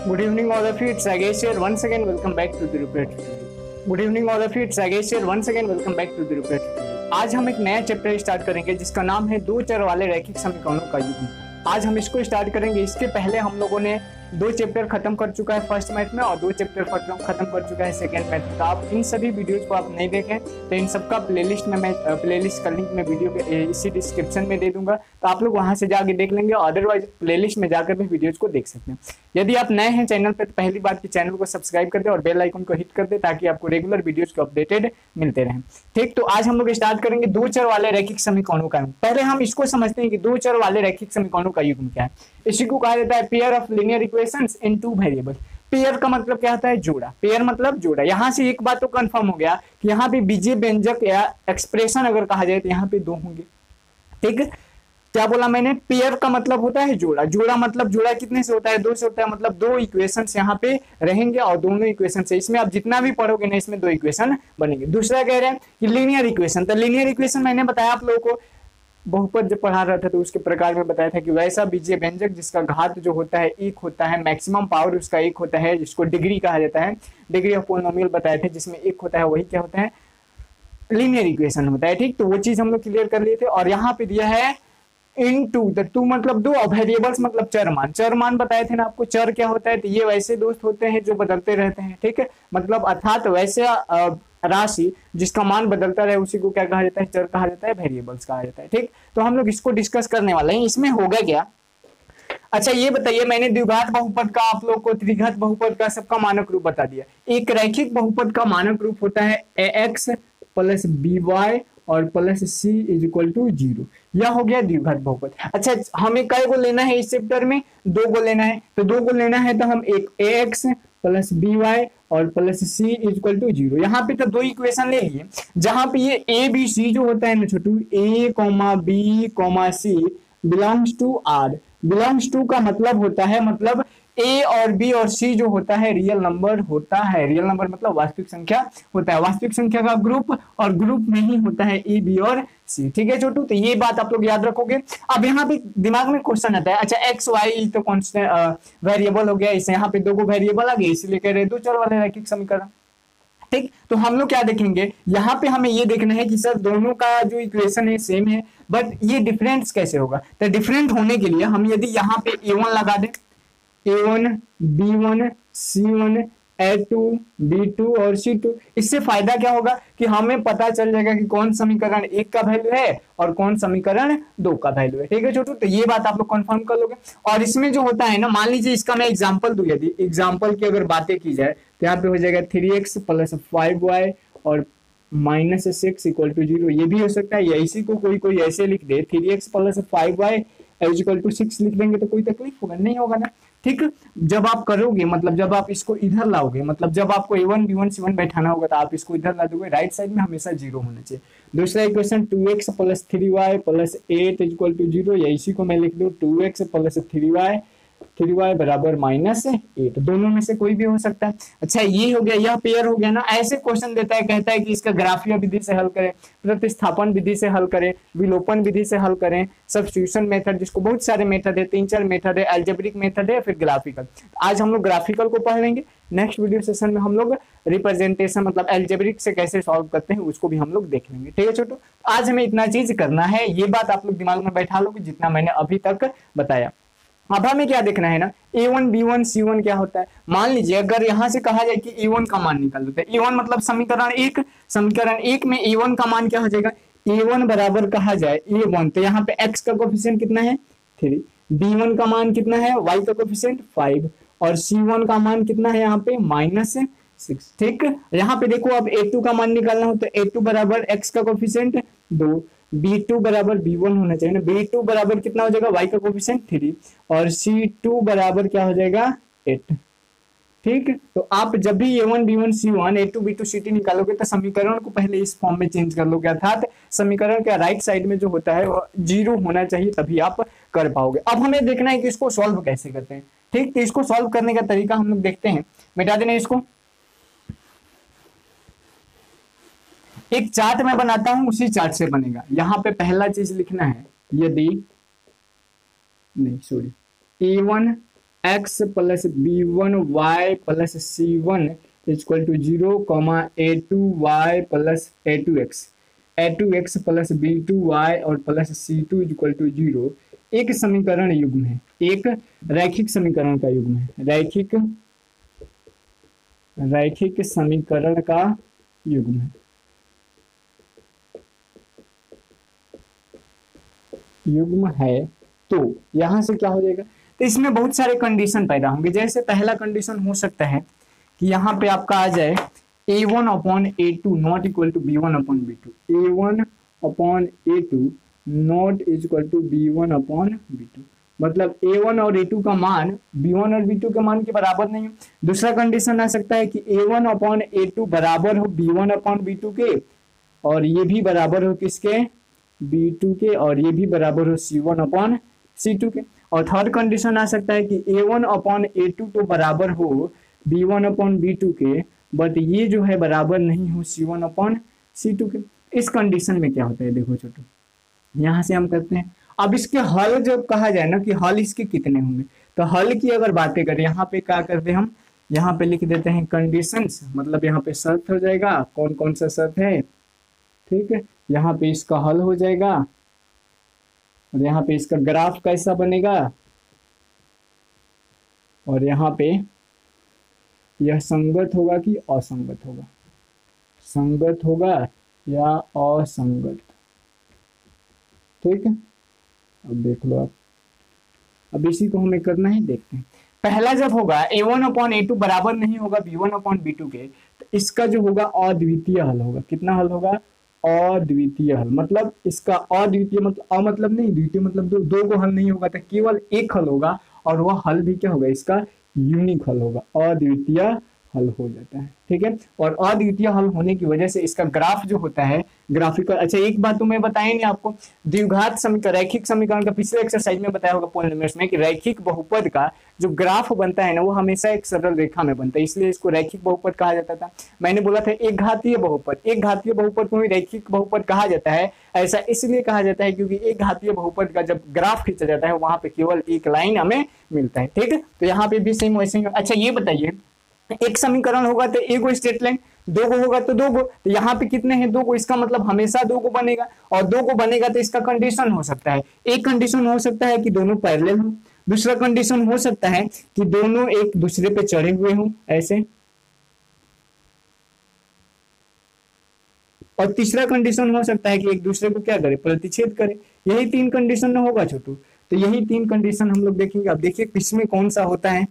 Good evening all of you, it's Agesh here. Once again welcome back to the Repeat Tutorial. Good evening all of you, it's Agesh here. Once again welcome back to the Repeat Tutorial. आज हम एक नया chapter start करेंगे जिसका नाम है दो चर वाले रैखिक समीकरणों का युग्म। आज हम इसको स्टार्ट करेंगे। इसके पहले हम लोगों ने दो चैप्टर खत्म कर चुका है फर्स्ट मैथ में और दो चैप्टर खत्म कर चुका है सेकंड मैथ में। तो आप इन सभी वीडियोस को आप नहीं देखें तो इन सबका प्लेलिस्ट में मैं प्लेलिस्ट का लिंक मैं वीडियो के इसी डिस्क्रिप्शन में दे दूंगा, तो आप लोग वहां से जाके देख लेंगे। अदरवाइज प्लेलिस्ट में जाकर भी वीडियोज को देख सकते हैं। यदि आप नए हैं चैनल पर तो पहली बात कि चैनल को सब्सक्राइब कर दे और बेल आइकन को हिट कर दे ताकि आपको रेगुलर वीडियोज को अपडेटेड मिलते रहें। ठीक, तो आज हम लोग स्टार्ट करेंगे दो चर वाले रैखिक समीकरणों का। पहले हम इसको समझते हैं कि दो चर वाले रैखिक समीकरणों का युग्म क्या है। इसी को कहा जाता है pair of linear equations in two variable. Pair का मतलब क्या होता है? जोड़ा। पेयर मतलब जोड़ा। यहाँ से एक बात तो कंफर्म हो गया कि यहाँ पे बीजीय व्यंजक या एक्सप्रेशन अगर कहा जाए तो यहाँ पे दो होंगे। ठीक, क्या बोला मैंने? पेयर का मतलब होता है जोड़ा। जोड़ा मतलब जोड़ा कितने से होता है? दो से होता है। मतलब दो इक्वेशंस यहाँ पे रहेंगे और दोनों इक्वेशन से इसमें आप जितना भी पढ़ोगे ना इसमें दो इक्वेशन बनेंगे। दूसरा कह रहे हैं कि लीनियर इक्वेशन। तो लीनियर इक्वेशन मैंने बताया आप लोगों को बहुपद जब पढ़ा रहा था तो उसके प्रकार में बताया था कि वैसा बीजीय व्यंजक जिसका घात जो होता है एक होता है, मैक्सिमम पावर उसका एक होता है, जिसको डिग्री कहा जाता है। डिग्री ऑफ पॉलिनोमियल बताए थे जिसमें एक होता है, वही क्या होता है? लीनियर इक्वेशन होता है। ठीक, तो वो चीज हम लोग क्लियर कर लिए थे। और यहाँ पे दिया है इनटू, द टू मतलब दो और वेरिएबल्स मतलब चर मान। चर मान बताए थे ना आपको। चर क्या होता है? तो ये वैसे दोस्त होते हैं जो बदलते रहते हैं। ठीक है, मतलब अर्थात वैसे राशि जिसका मान बदलता रहे उसी को क्या कहा जाता है? चर कहा जाता है, वेरिएबल्स कहा जाता है। ठीक, तो हम लोग इसको डिस्कस करने वाले हैं। इसमें होगा क्या? अच्छा ये बताइए, मैंने द्विघात बहुपद का आप लोग को, त्रिघात बहुपद का सबका मानक रूप बता दिया। एक रैखिक बहुपद का मानक रूप होता है ax प्लस by और plus c is equal to 0। यह हो गया द्विघात बहुपद। अच्छा हमें कई को लेना है इस चैप्टर में? दो को लेना है। तो दो को लेना है तो हम एक ax प्लस by और plus c is equal to 0। यहाँ पे तो दो इक्वेशन ले लिए जहां पे ये a b c जो होता है ना छोटू, a b c belongs to r। Belongs to का मतलब होता है, मतलब a और b और c जो होता है रियल नंबर होता है। रियल नंबर मतलब वास्तविक संख्या होता है। वास्तविक संख्या का ग्रुप, और ग्रुप में ही होता है a b और c। ठीक है छोटू, तो ये बात आप लोग याद रखोगे। अब यहाँ पे दिमाग में क्वेश्चन आता है, अच्छा एक्स वाई तो कांस्टेंट वेरिएबल हो गया, इसे यहाँ पे दो को वेरिएबल आ गए इसलिए कह रहे दो चर वाले रैखिक समीकरण। ठीक, तो हम लोग क्या देखेंगे यहाँ पे? हमें ये देखना है कि सर दोनों का जो इक्वेशन है सेम है, बट ये डिफरेंस कैसे होगा? तो डिफरेंट होने के लिए हम यदि यहाँ पे a1 लगा दें, a1 b1 c1 a2 b2 और c2, इससे फायदा क्या होगा कि हमें पता चल जाएगा कि कौन समीकरण एक का वैल्यू है और कौन समीकरण दो का वैल्यू है। ठीक है छोटू, तो ये बात आप लोग कंफर्म कर लोगे। और इसमें जो होता है ना, मान लीजिए इसका मैं एग्जांपल दूं, यदि एग्जांपल की अगर बातें की जाए तो यहाँ पे हो जाएगा 3x प्लस 5y और माइनस 6 इक्वल टू 0। ये भी हो सकता है, या इसी को कोई ऐसे लिख दे 3x plus 5y is equal to 6 लिख देंगे तो कोई तकलीफ होगा? नहीं होगा ना। ठीक, जब आप करोगे मतलब जब आप इसको इधर लाओगे, मतलब जब आपको a1 b1 c1 बैठाना होगा तो आप इसको इधर ला दोगे, राइट साइड में हमेशा 0 होना चाहिए। दूसरा equation 2x plus 3y plus 8 equal to 0, या इसी को मैं लिख दूं 2x प्लस 3y बराबर माइनस 8। दोनों में से कोई भी हो सकता है। अच्छा ये हो गया, यह पेयर हो गया ना। ऐसे क्वेश्चन देता है, कहता है कि इसका ग्राफीय विधि से हल करें, प्रतिस्थापन विधि से हल करें, विलोपन विधि से हल करें, सब्स्टिट्यूशन मेथड, जिसको बहुत सारे मेथड है, 3-4 मेथड है, अलजेब्रिक मेथड है, फिर ग्राफिकल। आज हम लोग ग्राफिकल को पढ़ लेंगे। नेक्स्ट वीडियो सेशन में हम लोग रिप्रेजेंटेशन मतलब अलजेब्रिक से कैसे सॉल्व करते हैं उसको भी हम लोग देख लेंगे। ठीक है छोटू, आज हमें इतना चीज करना है, ये बात आप लोग दिमाग में बैठा लोगे जितना मैंने अभी तक बताया। अब हमें क्या देखना है ना, a1 b1 c1 क्या होता है। मान लीजिए अगर यहाँ से कहा जाए कि a1 का मान निकाल देते हैं, a1 मतलब समीकरण एक में a1 का मान क्या हो जाएगा? a1 बराबर कहा जाए a1, तो यहाँ पे x का कोफिशिएंट कितना है? 3, b1 का मान कितना है? y का कोफिशिएंट 5 और c1 का मान कितना है यहाँ पे? -6। ठीक, यहाँ पे देखो अब a2 का मान निकालना हो तो a2 बराबर x का कोफिशिएंट 2, b2 बराबर b1 होना चाहिए ना। b2 बराबर कितना हो जाएगा? y का कोफिशिएंट 3 और c2 बराबर क्या हो जाएगा? 8। ठीक, तो आप जब भी a1 b1 c1 a2 b2 c2 निकालोगे तो समीकरण को पहले इस फॉर्म में चेंज कर लोगे, अर्थात समीकरण के राइट साइड में जो होता है वो 0 होना चाहिए, तभी आप कर पाओगे। अब हमें देखना है कि इसको सॉल्व कैसे करते हैं। ठीक, तो इसको सॉल्व करने का तरीका हम लोग देखते हैं। मिटा देना इसको। एक चार्ट मैं बनाता हूं, उसी चार्ट से बनेगा। यहां पे पहला चीज लिखना है, यदि नहीं sorry a1 x plus b1y plus c1 equal to 0, a2y plus a2x plus b2y और प्लस c2 इक्वल टू 0 एक समीकरण युग्म है, एक रैखिक समीकरण का युग्म है, रैखिक समीकरण का युग्म है, तो यहां से क्या हो जाएगा, तो इसमें बहुत सारे कंडीशन पैदा होंगे। जैसे पहला कंडीशन हो सकता है कि यहाँ पे आपका आ जाए a1/a2 not equal to b1/b2, a1/a2 not equal to b1/b2, मतलब a1 और a2 का मान b1 और b2 के मान के बराबर नहीं है। दूसरा कंडीशन आ सकता है कि a1/a2 बराबर हो b1/b2 के, और ये भी बराबर हो किसके, b2 के, और ये भी बराबर हो c1/c2 के। और थर्ड कंडीशन आ सकता है कि a1/a2 तो बराबर हो b1/b2 के, बट ये जो है बराबर नहीं हो c1/c2 के। इस कंडीशन में क्या होता है, देखो छोटू, यहां से हम करते हैं। अब इसके हल जब कहा जाए ना कि हल इसके कितने होंगे, तो हल की अगर बातें करें, यहाँ पे क्या करते हैं हम, यहाँ पे लिख देते हैं कंडीशंस, मतलब यहाँ पे शर्त हो जाएगा, कौन कौन सा शर्त है, ठीक है। यहाँ पे इसका हल हो जाएगा, और यहाँ पे इसका ग्राफ कैसा बनेगा, और यहाँ पे यह संगत होगा कि असंगत होगा, संगत होगा या असंगत, ठीक है। अब देख लो आप, अब इसी को हमें करना है, देखते हैं। पहला जब होगा a1/a2 बराबर नहीं होगा b1/b2 के, तो इसका जो होगा अद्वितीय हल होगा। कितना हल होगा, अद्वितीय हल, मतलब इसका अद्वितीय मतलब मतलब नहीं, द्वितीय मतलब दो को हल नहीं होगा, तो केवल एक हल होगा, और वह हल भी क्या होगा, इसका यूनिक हल होगा, अद्वितीय हल हो जाता है, ठीक है। और अद्वितीय हल होने की वजह से इसका ग्राफ जो होता है, ग्राफिकल, अच्छा एक बात तो मैं बताया नहीं आपको, द्विघात समीकरण, रैखिक समीकरण का पिछले एक्सरसाइज में बताया होगा पॉलिनोमियल्स में कि रैखिक बहुपद का जो ग्राफ बनता है ना, वो हमेशा एक सरल रेखा में बनता है, इसलिए इसको रैखिक बहुपद कहा जाता था। मैंने बोला था एक घातीय बहुपद, एक घातीय बहुपद को भी रैखिक बहुपद कहा जाता है। ऐसा इसलिए कहा जाता है क्योंकि एक घातीय बहुपद का जब ग्राफ खींचा जाता है, वहां पे केवल एक लाइन हमें मिलता है, ठीक है। तो यहाँ पे भी सेम वैसे ही। अच्छा ये बताइए, एक समीकरण होगा तो एक गो स्ट्रेट लाइन, दो गो होगा तो दो गो, तो यहाँ पे कितने हैं, दो गो, इसका मतलब हमेशा दो गो बनेगा, और दो गो बनेगा तो इसका कंडीशन हो सकता है, एक कंडीशन हो सकता है कि दोनों पैरेलल हो, दूसरा कंडीशन हो सकता है कि दोनों एक दूसरे पे चढ़े हुए हों ऐसे, और तीसरा कंडीशन हो सकता है कि एक दूसरे को क्या करे, प्रतिच्छेद करे। यही तीन कंडीशन ना होगा छोटू, तो यही तीन कंडीशन हम लोग देखेंगे। अब देखिए किसमें कौन सा होता है,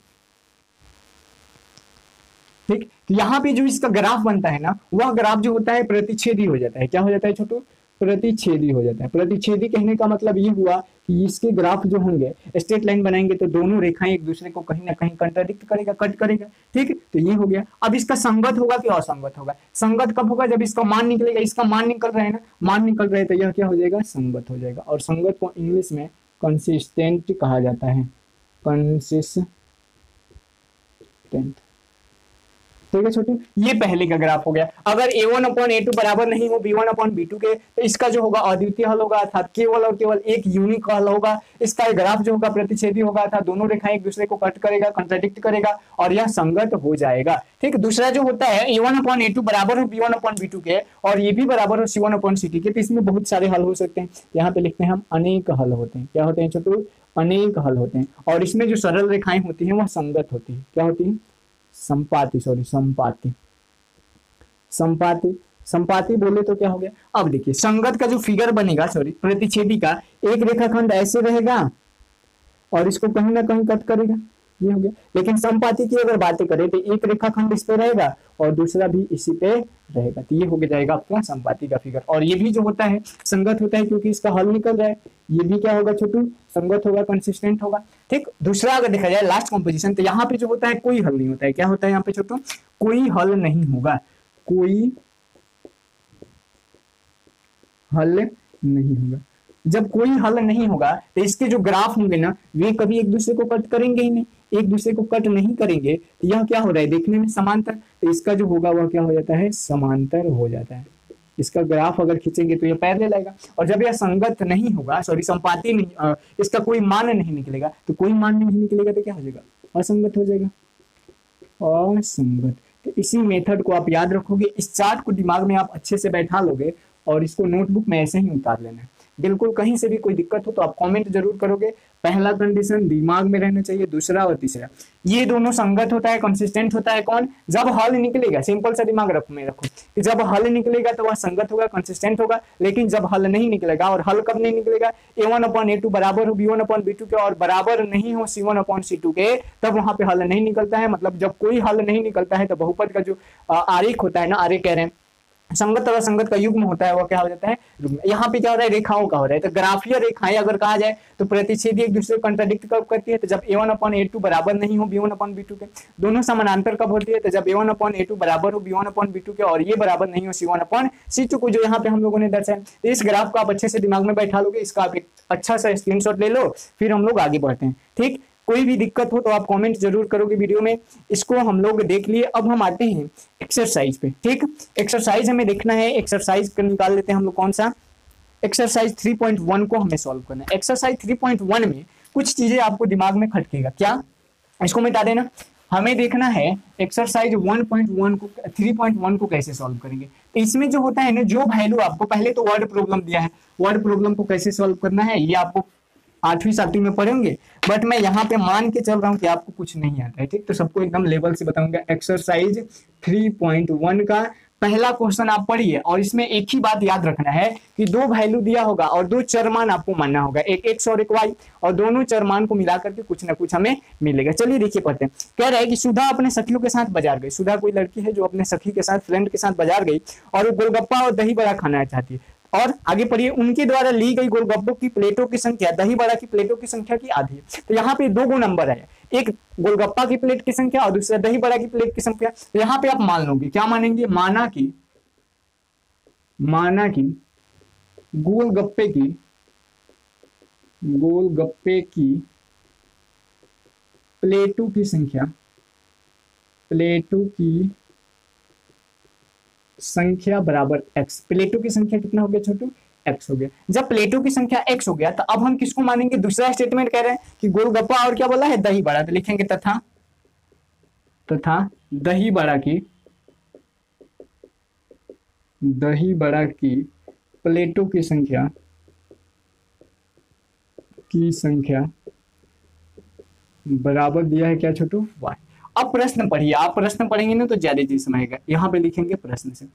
ठीक। तो यहाँ पे जो इसका ग्राफ बनता है ना, वह ग्राफ जो होता है प्रतिच्छेदी हो जाता है। क्या हो जाता है छोटू, प्रतिच्छेदी हो जाता है। प्रतिच्छेदी कहने का मतलब ये हुआ कि इसके ग्राफ जो होंगे, स्ट्रेट लाइन बनाएंगे तो दोनों रेखाएं एक दूसरे को कहीं ना कहीं कंट्राडिक्ट करेगा, कट करेगा, ठीक है। तो ये हो गया। अब इसका संगत होगा कि असंगत होगा, संगत कब होगा, जब इसका मान निकलेगा, इसका मान निकल रहा है ना, मान निकल रहा है, तो यह क्या हो जाएगा, संगत हो जाएगा। और संगत को इंग्लिश में कंसिस्टेंट कहा जाता है, कंसिस्टेंट, ठीक है छोटू। ये पहले का ग्राफ हो गया। अगर a1/a2 बराबर नहीं हो b1/b2 के, तो इसका जो होगा अद्वितीय हल होगा, अर्थात केवल और केवल एक यूनिक हल होगा। इसका ग्राफ जो होगा प्रतिच्छेदी होगा, अर्थात दोनों रेखाएं एक दूसरे को कट करेगा, कंट्राडिक्ट करेगा, और यह संगत हो जाएगा, ठीक। दूसरा जो होता है a1/a2 बराबर हो b1/b2 के, और ये भी बराबर हो c1/c2 के, तो इसमें बहुत सारे हल हो सकते हैं। यहाँ पे लिखते हैं हम अनेक हल होते हैं। क्या होते हैं छोटू, अनेक हल होते हैं। और इसमें जो सरल रेखाएं होती हैं वह संगत होती है। क्या होती है, संपाती, सॉरी संपाती, संपाती, संपाती बोले तो क्या हो गया। अब देखिए संगत का जो फिगर बनेगा, सॉरी प्रतिच्छेदी का, एक रेखाखंड ऐसे रहेगा और इसको कहीं ना कहीं कट करेगा, ये हो गया। लेकिन संपाती की अगर बातें करें तो एक रेखाखंड इस पे रहेगा और दूसरा भी इसी पे रहेगा, तो ये हो जाएगा आपका संपाती का फिगर। और ये भी जो होता है संगत होता है क्योंकि इसका हल निकल रहा है। ये भी क्या होगा छोटू, संगत होगा, कंसिस्टेंट होगा, ठीक। दूसरा अगर देखा जाए लास्ट कॉम्पोजिशन, तो यहाँ पे जो होता है कोई हल नहीं होता है। क्या होता है यहाँ पे छोटू, कोई हल नहीं होगा, कोई हल नहीं होगा। जब कोई हल नहीं होगा तो इसके जो ग्राफ होंगे ना, वे कभी एक दूसरे को कट करेंगे ही नहीं, एक दूसरे को कट नहीं करेंगे, तो यह क्या हो रहा है, देखने में समांतर, तो इसका जो होगा वह क्या हो जाता है, समांतर हो जाता है। इसका ग्राफ अगर खींचेंगे तो यह पैरेलल आएगा। और जब यह संगत नहीं होगा, सॉरी संपाती नहीं, इसका कोई मान नहीं निकलेगा, तो कोई मान नहीं निकलेगा तो क्या हो जाएगा, असंगत हो जाएगा, असंगत। तो इसी मेथड को आप याद रखोगे, इस चार्ट को दिमाग में आप अच्छे से बैठा लोगे और इसको नोटबुक में ऐसे ही उतार लेना है। बिल्कुल कहीं से भी कोई दिक्कत हो तो आप कमेंट जरूर करोगे। पहला कंडीशन दिमाग में रहना चाहिए, दूसरा और तीसरा ये दोनों संगत होता है, कंसिस्टेंट होता है कौन, जब हल निकलेगा। सिंपल सा दिमाग में रखो कि जब हल निकलेगा तो वह संगत होगा, कंसिस्टेंट होगा। लेकिन जब हल नहीं निकलेगा, और हल कब नहीं निकलेगा, A1/A2 बराबर हो B1/B2 के और बराबर नहीं हो C1/C2 के, तब वहां पे हल नहीं निकलता है। मतलब जब कोई हल नहीं निकलता है तो बहुपद का जो आरेख होता है ना, आरेख कह रहे हैं, संगत और असंगत का युग्म होता है, वो क्या हो जाता है, यहाँ पे क्या हो रहा है, रेखाओं का हो रहा है। तो ग्राफीय रेखाएं अगर कहा जाए तो प्रतिच्छेदी एक दूसरे को कंट्राडिक्ट कब करती है, तो जब A1/A2 बराबर नहीं हो B1/B2 के। दोनों समानांतर कब होती है, तो जब A1/A2 बराबर हो B1/B2 के और ये बराबर नहीं हो C1/C2 को, जो यहाँ पे हम लोगों ने दर्शाया। तो इस ग्राफ को आप अच्छे से दिमाग में बैठा लोगे, इसका आप एक अच्छा सा स्क्रीनशॉट ले लो, फिर हम लोग आगे बढ़ते हैं। ठीक, कोई भी दिक्कत हो तो आप कमेंट जरूर करोगे वीडियो में। इसको हम लोग देख लिए। अब हम आते हैं एक्सरसाइज पे। ठीक, एक्सरसाइज हमें देखना है, एक्सरसाइज निकाल लेते हैं हम लोग। कौन सा, एक्सरसाइज 3.1 को हमें सॉल्व करना है। एक्सरसाइज 3.1 में कुछ चीजें आपको दिमाग में खटकेगा, क्या, इसको मिटा देना। हमें देखना है एक्सरसाइज 1.1 को 3.1 को कैसे सॉल्व करेंगे। तो इसमें जो होता है ना, जो वैल्यू आपको पहले तो वर्ड प्रॉब्लम दिया है, वर्ड प्रॉब्लम को कैसे सॉल्व करना है ये आपको 8वीं 7वीं में पढ़ेंगे। बट मैं यहाँ पे मान के चल रहा हूँ कि आपको कुछ नहीं आता है। ठीक, तो सबको एकदम लेवल से बताऊंगा। एक्सरसाइज 3.1 का पहला क्वेश्चन आप पढ़िए, और इसमें एक ही बात याद रखना है कि दो वैल्यू दिया होगा और दो चर मान आपको मानना होगा, एक एक्स और एक वाई, और दोनों चर मान को मिलाकर के कुछ ना कुछ हमें मिलेगा। चलिए देखिए पढ़ते हैं। कह रहा है कि सुधा अपने सखियों के साथ बाजार गई। सुधा कोई लड़की है जो अपने सखी के साथ, फ्रेंड के साथ बाजार गई और वो गोलगप्पा और दही बड़ा खाना चाहती है। और आगे पढ़िए, उनके द्वारा ली गई गोलगप्पों की प्लेटों की संख्या दही बड़ा की प्लेटों की संख्या की आधी है। तो यहाँ पे दो गो नंबर है, एक गोलगप्पा की प्लेट की संख्या और दूसरा दही बड़ा की प्लेट की संख्या। तो यहाँ पे आप मान लोगे, क्या मानेंगे, माना कि गोलगप्पे की प्लेटों की संख्या बराबर x। प्लेटों की संख्या कितना हो गया छोटू, x हो गया। जब प्लेटों की संख्या x हो गया तो अब हम किसको मानेंगे, दूसरा स्टेटमेंट कह रहे हैं कि गोलगप्पा और क्या बोला है, दही बड़ा। तो लिखेंगे तथा दही बड़ा की प्लेटों की संख्या बराबर दिया है क्या छोटू, y। अब प्रश्न पढ़िए, आप प्रश्न पढ़ेंगे ना तो ज्यादा चीज समझेगा। यहाँ पे लिखेंगे प्रश्न से,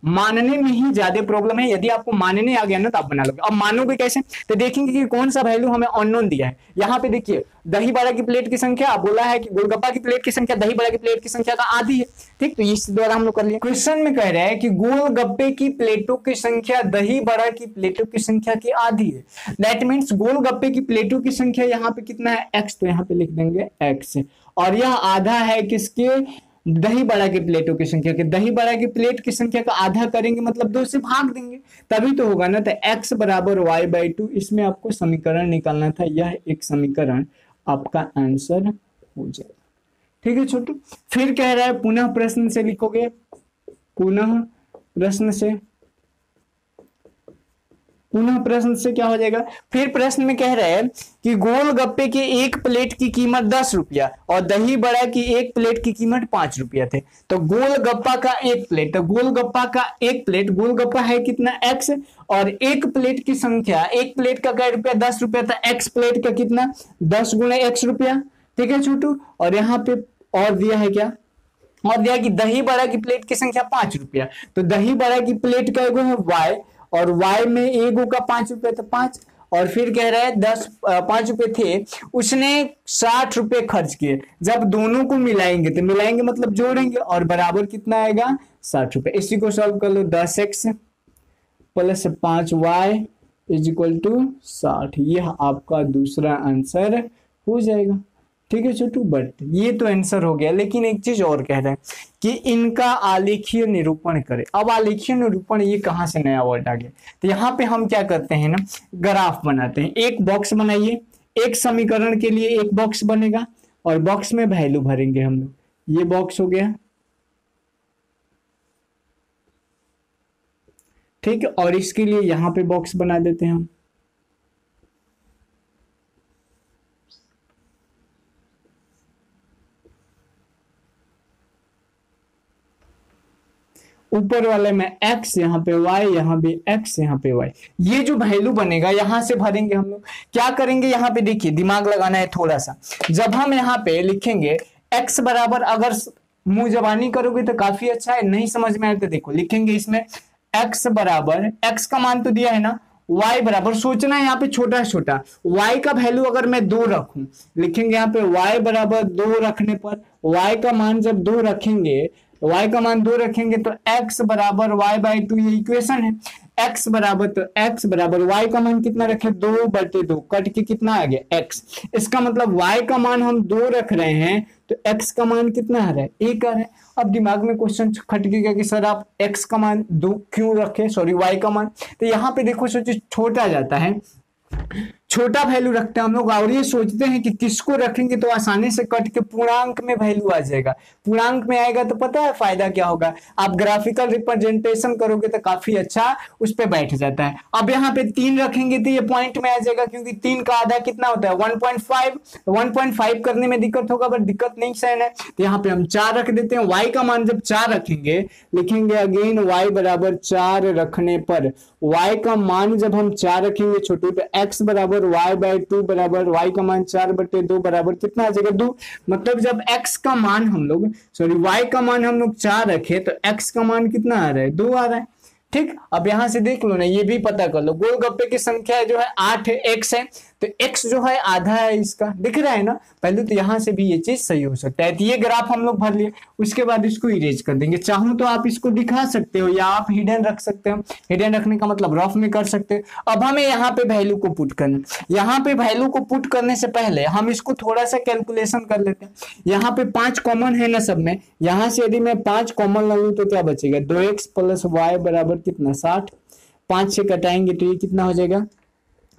मानने में ही ज्यादा प्रॉब्लम है। यदि आपको मानने आ गया ना तो आप बना लोगे। अब मानोगे कैसे, तो देखेंगे कि कौन सा वैल्यू हमें अननोन दिया है। यहाँ पे देखिए, दही बड़ा की प्लेट की संख्या बोला है कि गोलगप्पा की प्लेट की संख्या दही बड़ा की प्लेट की संख्या का आधी है। ठीक, तो इस द्वारा हम लोग कर लिए। क्वेश्चन में कह रहे हैं कि गोलगप्पे की प्लेटों की संख्या दही बड़ा की प्लेटों की संख्या की आधी है। दैट मीन्स गोलगप्पे की प्लेटों की संख्या यहाँ पे कितना है, x। तो यहाँ पे लिख देंगे x, और यह आधा है किसके, दही बड़ा की प्लेटों की संख्या के। दही बड़ा की प्लेट की संख्या का आधा करेंगे मतलब 2 से भाग देंगे, तभी तो होगा ना। तो x बराबर y/2, इसमें आपको समीकरण निकालना था। यह एक समीकरण आपका आंसर हो जाएगा। ठीक है छोटू, फिर कह रहा है पुनः प्रश्न से लिखोगे, पुनः प्रश्न से क्या हो जाएगा। फिर प्रश्न में कह रहे हैं कि गोलगप्पे के एक प्लेट की कीमत 10 रुपया और दही बड़ा की एक प्लेट की कीमत 5 रुपया थे। तो गोलगप्पा का एक प्लेट, तो गोलगप्पा का एक प्लेट, गोलगप्पा है कितना x, और एक प्लेट की संख्या, एक प्लेट का क्या रुपया, 10 रुपया, था x प्लेट का कितना, 10 गुणे x रुपया। ठीक है छोटू, और यहाँ पे और दिया है क्या, और दिया कि दही बड़ा की प्लेट की संख्या 5 रुपया। तो दही बड़ा की प्लेट का एगो है y, और y में एगो का 5 रुपया, तो 5। और फिर कह रहा है 5 रुपए थे, उसने 60 रुपए खर्च किए। जब दोनों को मिलाएंगे तो मिलाएंगे मतलब जोड़ेंगे, और बराबर कितना आएगा, 60 रुपए। इसी को सॉल्व कर लो, 10x plus 5y is equal to 60। यह आपका दूसरा आंसर हो जाएगा। ठीक है छोटू, बट ये तो आंसर हो गया, लेकिन एक चीज और कह रहे हैं कि इनका आलेखीय निरूपण करें। अब आलेखीय निरूपण ये कहां से नया वर्ड आ गया, तो यहाँ पे हम क्या करते हैं ना, ग्राफ बनाते हैं। एक बॉक्स बनाइए, एक समीकरण के लिए एक बॉक्स बनेगा और बॉक्स में वैल्यू भरेंगे हम लोग। ये बॉक्स हो गया, ठीक है, और इसके लिए यहां पे बॉक्स बना देते हैं हम। ऊपर वाले में x, यहाँ पे y, यहाँ भी x, यहाँ पे y। ये जो वैल्यू बनेगा यहां से भरेंगे हम लोग। क्या करेंगे यहाँ पे, देखिए दिमाग लगाना है थोड़ा सा। जब हम यहाँ पे लिखेंगे x बराबर, अगर मुंह जबानी करोगे तो काफी अच्छा है, नहीं समझ में आए तो देखो लिखेंगे इसमें x बराबर, x का मान तो दिया है ना, y बराबर, सोचना है यहाँ पे छोटा छोटा, y का वैल्यू अगर मैं 2 रखूं, लिखेंगे यहाँ पे y बराबर 2 रखने पर, y का मान जब 2 रखेंगे, y का मान 2 रखेंगे तो x बराबर y/2, ये इक्वेशन है। x बराबर, तो x बराबर y का मान कितना रखे, 2/2, कट के कितना आ गया x। इसका मतलब y का मान हम 2 रख रहे हैं तो x का मान कितना आ रहा है, 1 आ रहा है। अब दिमाग में क्वेश्चन खटकेगा कि सर आप x का मान 2 क्यों रखे, सॉरी y का मान, तो यहाँ पे देखो सोचिए छोटा जाता है, छोटा वैल्यू रखते हैं हम लोग, और ये सोचते हैं कि किसको रखेंगे तो आसानी से कट के पूर्णांक में वैल्यू आ जाएगा। पूर्णांक में आएगा तो पता है फायदा क्या होगा, आप ग्राफिकल रिप्रेजेंटेशन करोगे तो काफी अच्छा उस पे बैठ जाता है। अब यहाँ पे 3 रखेंगे तो ये पॉइंट में आ जाएगा, क्योंकि 3 का आधा कितना होता है 1.5, 1.5 करने में दिक्कत होगा, बट दिक्कत नहीं सहना है, तो यहाँ पे हम 4 रख देते हैं। y का मान जब 4 रखेंगे, लिखेंगे अगेन y बराबर 4 रखने पर, y का मान जब हम 4 रखेंगे छोटू, तो x बराबर y/2 बराबर y का मान 4/2 बराबर कितना आ जाएगा 2। मतलब जब x का मान हम लोग, सॉरी y का मान हम लोग 4 रखे तो x का मान कितना आ रहा है, 2 आ रहा है। ठीक, अब यहां से देख लो ना, ये भी पता कर लो, गोलगप्पे की संख्या जो है 8 है, x है, तो x जो है आधा है इसका, दिख रहा है ना। पहले तो यहां से भी ये चीज सही हो सकता है। तो ये ग्राफ हम लोग भर लिए, उसके बाद इसको इरेज कर देंगे। चाहूं तो आप इसको दिखा सकते हो या आप हिडन रख सकते हो, हिडन रखने का मतलब रफ में कर सकते हो। अब हमें यहाँ पे वैल्यू को पुट करना, यहाँ पे वैल्यू को पुट करने से पहले हम इसको थोड़ा सा कैलकुलेशन कर लेते हैं। यहाँ पे 5 कॉमन है ना सब में, यहाँ से यदि मैं 5 कॉमन ले लूं तो क्या बचेगा, 2x + y बराबर कितना 60, 5 से कटाएंगे तो ये कितना हो जाएगा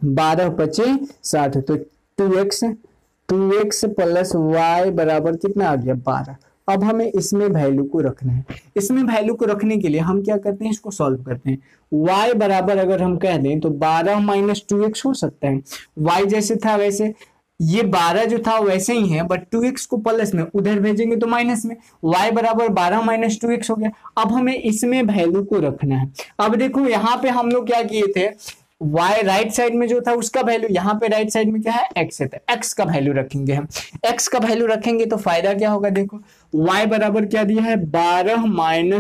12 × 5 = 60, तो 2x + y बराबर कितना आ गया 12। अब हमें इसमें वैल्यू को रखना है। इसमें वैल्यू को रखने के लिए हम क्या करते हैं, इसको सॉल्व करते हैं। y बराबर अगर हम कह दें तो 12 - 2x हो सकता है। y जैसे था वैसे, ये 12 जो था वैसे ही है, बट 2x को प्लस में उधर भेजेंगे तो माइनस में, y बराबर 12 - 2x हो गया। अब हमें इसमें वैल्यू को रखना है। अब देखो यहाँ पे हम लोग क्या किए थे, y राइट साइड में जो था उसका वैल्यू, यहाँ पे राइट साइड में क्या है x है, तो x का वैल्यू रखेंगे हम। x का वैल्यू रखेंगे तो फायदा क्या होगा, देखो y बराबर क्या दिया है 12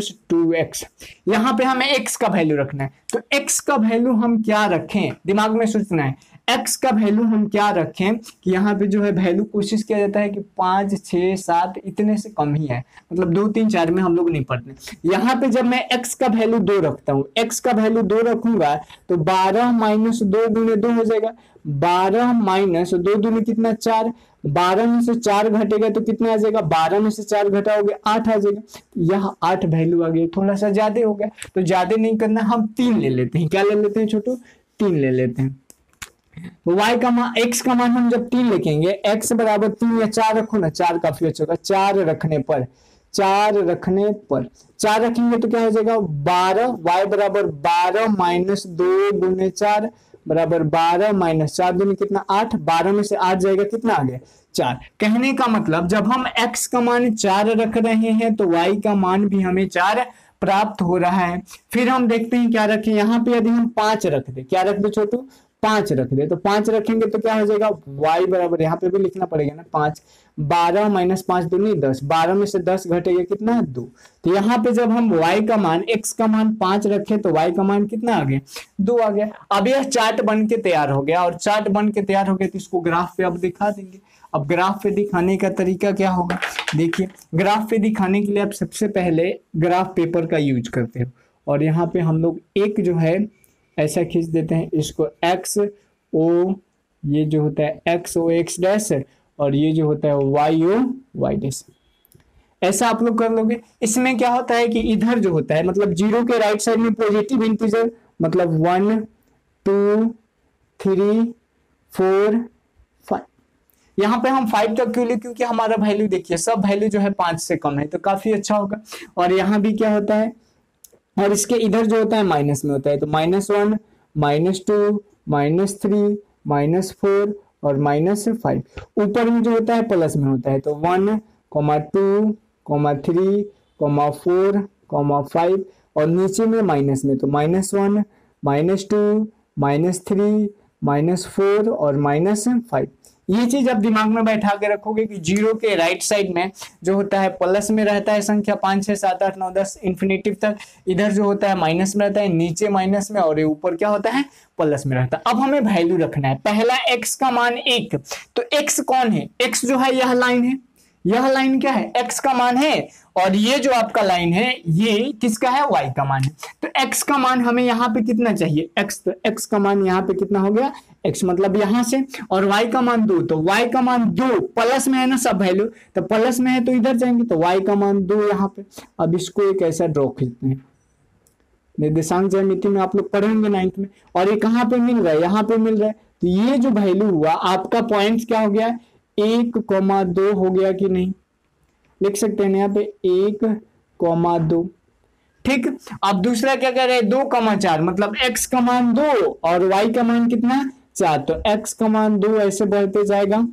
- 2x, यहाँ पे हमें x का वैल्यू रखना है। तो x का वैल्यू हम क्या रखें, दिमाग में सोचना है, x का वैल्यू हम क्या रखें कि यहाँ पे जो है वैल्यू कोशिश किया जाता है कि 5, 6, 7 इतने से कम ही है, मतलब 2, 3, 4 में हम लोग नहीं पढ़ते। यहाँ पे जब मैं x का वैल्यू 2 रखता हूँ, x का वैल्यू 2 रखूंगा तो 12 - 2 × 2 हो जाएगा, 12 - 2 दूनी कितना 4, 12 में से 4 घटेगा तो कितना आ जाएगा, 12 में से 4 घटाओगे 8 आ जाएगा। यहाँ 8 वैल्यू आ गई, थोड़ा सा ज्यादा हो गया, तो ज्यादा नहीं करना, हम 3 ले लेते हैं। क्या ले लेते हैं छोटू, 3 ले लेते हैं। y का मान, x का मान हम जब 3 लिखेंगे, x बराबर 3 या 4 रखो ना, 4 काफी अच्छा होगा। 4 रखने पर 4 रखेंगे तो क्या हो जाएगा 12, y बराबर 12 - 2 × 4 बराबर 12 - 4 दूनी कितना 8, 12 में से 8 जाएगा कितना आ गया 4। कहने का मतलब जब हम x का मान 4 रख रहे हैं तो y का मान भी हमें 4 प्राप्त हो रहा है। फिर हम देखते हैं क्या रखें, यहाँ पे यदि हम 5 रख दे, क्या रख दे छोटू, 5 रख दे, तो 5 रखेंगे तो क्या हो जाएगा y बराबर, यहाँ पे भी लिखना पड़ेगा ना 5, 12 - 5 दूनी 10, 12 में से 10 घटेगा कितना 2। तो यहाँ पे जब हम y का मान, x का मान 5 रखे तो y का मान कितना आ गया 2 आ गया। अब यह चार्ट बन के तैयार हो गया, और चार्ट बन के तैयार हो गया तो इसको ग्राफ पे अब दिखा देंगे। अब ग्राफ पे दिखाने का तरीका क्या होगा, देखिए ग्राफ पे दिखाने के लिए आप सबसे पहले ग्राफ पेपर का यूज करते हो, और यहाँ पे हम लोग एक जो है ऐसा खींच देते हैं, इसको x o, ये जो होता है x o x डैश, और ये जो होता है y o y डैश, ऐसा आप लोग कर लोगे। इसमें क्या होता है कि इधर जो होता है, मतलब 0 के राइट साइड में पॉजिटिव इंटीजर, मतलब 1, 2, 3, 4, 5, यहाँ पे हम 5 तक क्यों लिए, क्योंकि हमारा वैल्यू देखिए सब वैल्यू जो है 5 से कम है, तो काफी अच्छा होगा। और यहाँ भी क्या होता है, और इसके इधर जो होता है माइनस में होता है, तो -1, -2, -3, -4 और -5। ऊपर में जो होता है प्लस में होता है, तो 1, 2, 3, 4, 5 और नीचे में माइनस में, तो -1, -2, -3, -4 और -5। ये चीज आप दिमाग में बैठा के रखोगे कि जीरो के राइट साइड में जो होता है प्लस में रहता है संख्या 5, 6, 7, 8, 9, 10 इन्फिनेटिव तक, इधर जो होता है माइनस में रहता है, नीचे माइनस में, और ये ऊपर क्या होता है प्लस में रहता है। अब हमें वैल्यू रखना है। पहला x का मान 1, तो x कौन है? x जो है यह लाइन है, यह लाइन क्या है? x का मान है, और ये जो आपका लाइन है ये किसका है? y का मान है। तो x का मान हमें यहाँ पे कितना चाहिए? x, तो x का मान यहाँ पे कितना हो गया? x मतलब यहाँ से, और y का मान 2, तो y का मान 2 प्लस में है ना सब वैल्यू, तो प्लस में है तो इधर जाएंगे, तो y का मान 2 यहाँ पे। अब इसको एक ऐसा ड्रॉ खींचते हैं, निर्देशांक ज्यामिति में आप लोग पढ़ेंगे 9th में, और ये कहाँ पे मिल रहा है? यहाँ पे मिल रहा है। तो ये जो वैल्यू हुआ आपका पॉइंट क्या हो गया? 1,2 हो गया कि नहीं? लिख सकते हैं यहाँ पे 1,2। ठीक। अब दूसरा क्या कह रहे हैं? 2,4 मतलब x का मान 2 और y का मान कितना? 4, तो x का मान 2 ऐसे बढ़ते जाएगा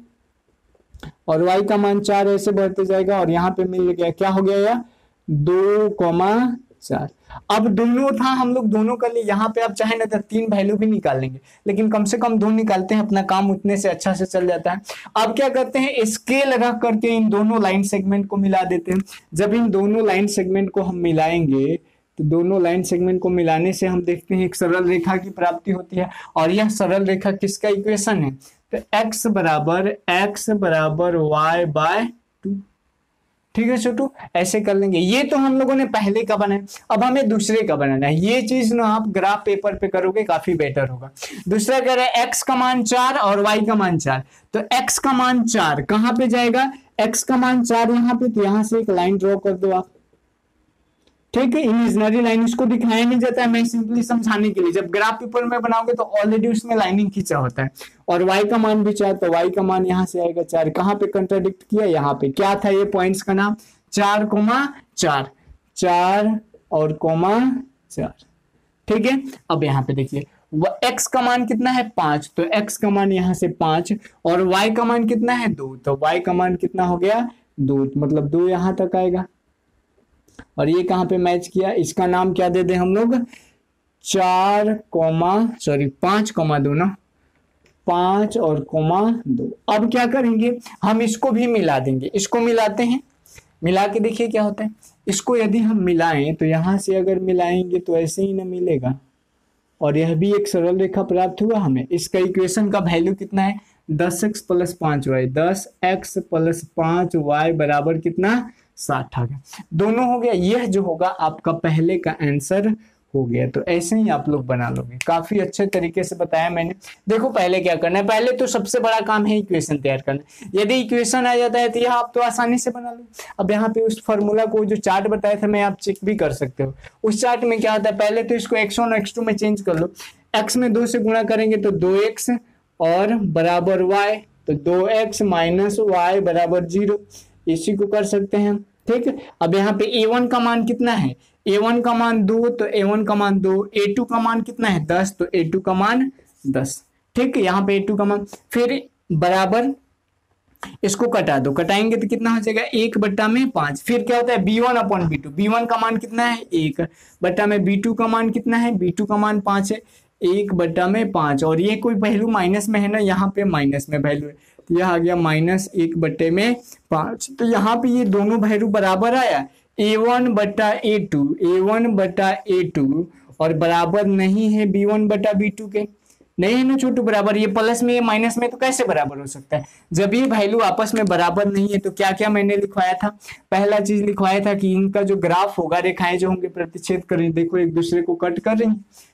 और y का मान 4 ऐसे बढ़ते जाएगा, और यहाँ पे मिल गया, क्या हो गया यार? 2,4। अब दोनों था, हम लोग दोनों कर लिए। यहाँ पे आप चाहे ना तो 3 वैल्यू भी निकाल लेंगे, लेकिन कम से कम 2 निकालते हैं, अपना काम उतने से अच्छा से चल जाता है। अब क्या करते हैं? स्केल रख करके इन दोनों लाइन सेगमेंट को मिला देते हैं। जब इन दोनों लाइन सेगमेंट को हम मिलाएंगे तो दोनों लाइन सेगमेंट को मिलाने से हम देखते हैं एक सरल रेखा की प्राप्ति होती है, और यह सरल रेखा किसका इक्वेशन है? तो x बराबर y/2। ठीक है छोटू, ऐसे कर लेंगे। ये तो हम लोगों ने पहले का बनाया, अब हमें दूसरे का बनाना है। ये चीज ना आप ग्राफ पेपर पे करोगे काफी बेटर होगा। दूसरा कह रहे हैं x का मान 4 और y का मान 4, तो x का मान 4 कहां पे जाएगा? x का मान 4 यहाँ पे, तो यहां से एक लाइन ड्रॉ कर दो आप। ठीक है, इमेजिनरी लाइन, इसको दिखाया नहीं जाता है, मैं सिंपली समझाने के लिए। जब ग्राफ पेपर में बनाओगे तो ऑलरेडी उसमें लाइनिंग खींचा होता है। और y का मान भी 4, तो y का मान यहाँ से आएगा 4। कहाँ पे कंट्राडिक्ट किया? यहाँ पे। क्या था ये पॉइंट्स का नाम? 4,4, 4 और 4। ठीक है, अब यहाँ पे देखिए x का मान कितना है? 5, तो x का मान यहाँ से 5, और y का मान कितना है? 2, तो y का मान कितना हो गया? 2, मतलब 2 यहाँ तक आएगा। और ये कहां पे मैच किया? इसका नाम क्या दे दे हम लोग? 5,2 ना, 5 और 2। अब क्या करेंगे? हम इसको भी मिला देंगे। इसको मिलाते हैं, मिला के देखिए क्या होता है। इसको यदि हम मिलाएं तो यहां से अगर मिलाएंगे तो ऐसे ही ना मिलेगा, और यह भी एक सरल रेखा प्राप्त हुआ हमें। इसका इक्वेशन का वैल्यू कितना है? 10x + 5y, 10x + 5y बराबर कितना? 60 आ गया। दोनों हो गया। यह जो होगा आपका पहले का आंसर हो गया। तो ऐसे ही आप लोग बना लोगे। काफी अच्छे तरीके से बताया मैंने। देखो पहले क्या करना है, पहले तो सबसे बड़ा काम है इक्वेशन तैयार करना। यदि इक्वेशन आ जाता है तो यह आप तो आसानी से बना लो। अब यहाँ पे उस फॉर्मूला को जो चार्ट बताया था मैं, आप चेक भी कर सकते हो। उस चार्ट में क्या होता है, पहले तो इसको x1 और x2 में चेंज कर लो। x में 2 से गुणा करेंगे तो 2x और बराबर y, तो 2x - y बराबर 0। इसी को कर सकते हैं हम। ठीक है, अब यहाँ पे a1 का मान कितना है? a1 का मान 2, तो a1 का मान 2। a2 का मान कितना है? 10, तो a2 का मान 10। ठीक है, यहाँ पे a2 का मान, फिर बराबर इसको कटा दो। कटाएंगे तो कितना हो जाएगा? 1/5। फिर क्या होता है? b1/b2। b1 का मान कितना है? 1/में। b2 का मान कितना है? b2 का मान 5 है। 1/5, और ये कोई वैल्यू माइनस में है ना, यहाँ पे माइनस में वैल्यू है, तो यह आ गया -1/5। तो यहाँ पे ये दोनों वैल्यू बराबर आया, a1/a2, a1/a2, और बराबर नहीं है b1/b2 के। नहीं है ना छोटू बराबर। ये प्लस में ये माइनस में, तो कैसे बराबर हो सकता है? जब ये वैल्यू आपस में बराबर नहीं है तो क्या क्या मैंने लिखवाया था? पहला चीज लिखवाया था कि इनका जो ग्राफ होगा, रेखाएं जो होंगे प्रतिच्छेद करें, देखो एक दूसरे को कट कर रही।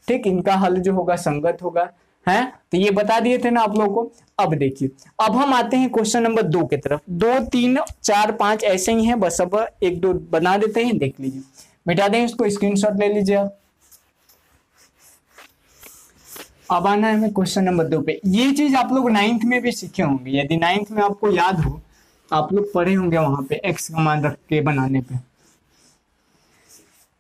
ठीक, इनका हल जो होगा संगत होगा, है। तो ये बता दिए थे ना आप लोगों को। अब देखिए, अब हम आते हैं क्वेश्चन नंबर 2 की तरफ। 2, 3, 4, 5 ऐसे ही है, बस अब 1, 2 बना देते हैं। देख लीजिए, मिटा दें इसको, स्क्रीनशॉट ले लीजिए आप। अब आना है हमें क्वेश्चन नंबर 2 पे। ये चीज आप लोग 9th में भी सीखे होंगे। यदि 9th में आपको याद हो, आप लोग पढ़े होंगे वहां पे x का मान रख के बनाने पे।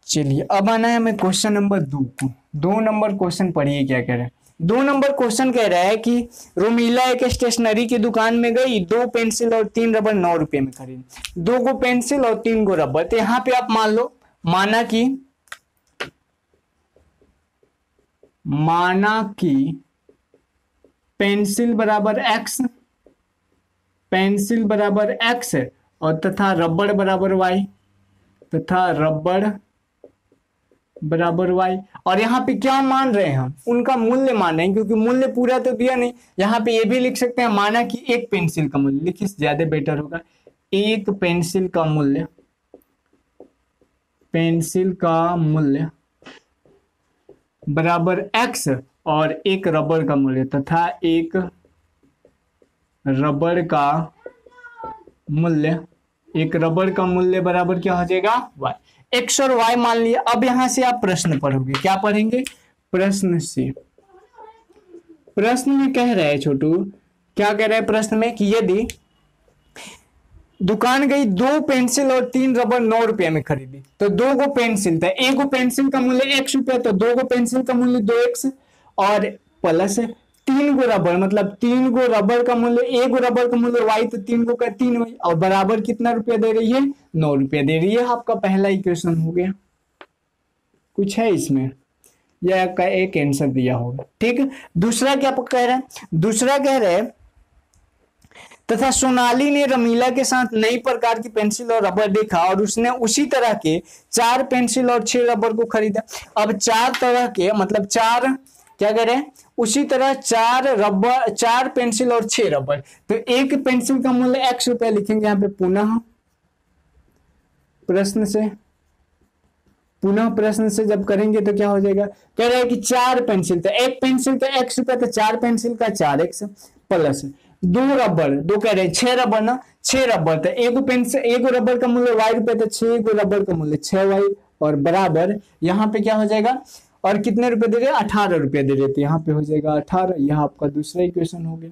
चलिए, अब आना है हमें क्वेश्चन नंबर 2 को। 2 नंबर क्वेश्चन पढ़िए क्या कह रहा है। 2 नंबर क्वेश्चन कह रहा है कि रोमिला एक स्टेशनरी की दुकान में गई, 2 पेंसिल और 3 रबर 9 रुपए में खरीदी। 2 को पेंसिल और 3 को रबर। तो यहाँ पे आप मान लो, माना कि माना कि पेंसिल बराबर एक्स, पेंसिल बराबर एक्स और तथा रबड़ बराबर वाई, तथा रबड़ बराबर वाई। और यहाँ पे क्या मान रहे हैं हम, उनका मूल्य मान रहे हैं, क्योंकि मूल्य पूरा तो दिया नहीं। यहाँ पे ये भी लिख सकते हैं माना कि एक पेंसिल का मूल्य, लिखिए ज्यादा बेटर होगा। एक पेंसिल का मूल्य, पेंसिल का मूल्य बराबर एक्स और एक रबड़ का मूल्य, तथा एक रबड़ का मूल्य, एक रबड़ का मूल्य बराबर क्या हो जाएगा, वाई। एक्स और वाई मान लिया। अब यहां से आप प्रश्न पढ़ोगे, क्या पढ़ेंगे, प्रश्न से। प्रश्न में कह रहा है छोटू, क्या कह रहा है प्रश्न में कि यदि दुकान गई 2 पेंसिल और 3 रबड़ 9 रुपए में खरीदी, तो 2 गो पेंसिल था, एक गो पेंसिल का मूल्य ₹1, तो 2 गो पेंसिल का मूल्य 2x और प्लस 3 गो रबड़, मतलब 3 गो रबड़ का मूल्य, एक गो रबड़ का मूल्य y, तो 3 गो का 3y, और बराबर कितना रुपया दे रही है, 9 रुपया दे रही है। आपका पहला इक्वेशन हो गया। कुछ है इसमें, यह आपका एक आंसर दिया होगा। ठीक है, दूसरा क्या कह रहे हैं, दूसरा कह रहे हैं तथा सोनाली ने रमीला के साथ नई प्रकार की पेंसिल और रबर देखा और उसने उसी तरह के 4 पेंसिल और 6 रबर को खरीदा। अब 4 तरह के मतलब 4 क्या कह रहे हैं, उसी तरह 4 रबर, 4 पेंसिल और 6 रबर, तो एक पेंसिल का मूल्य x रुपया लिखेंगे यहाँ पे। पुनः प्रश्न से, पुनः प्रश्न से जब करेंगे तो क्या हो जाएगा, कह रहे हैं कि 4 पेंसिल, तो एक पेंसिल का x रुपया, तो 4 पेंसिल का 4x प्लस 2 रबर, 2 कह रहे हैं 6 रबर ना, 6 रबर, तो एक पेंसिल, एक रबर का मूल्य y रुपया, तो 6 गो रबर का मूल्य 6y, और बराबर यहाँ पे क्या हो जाएगा, और कितने रुपए दे रहे हैं, 18 रुपए दे रहे थे, यहाँ पे हो जाएगा 18। यह आपका दूसरा इक्वेशन हो गया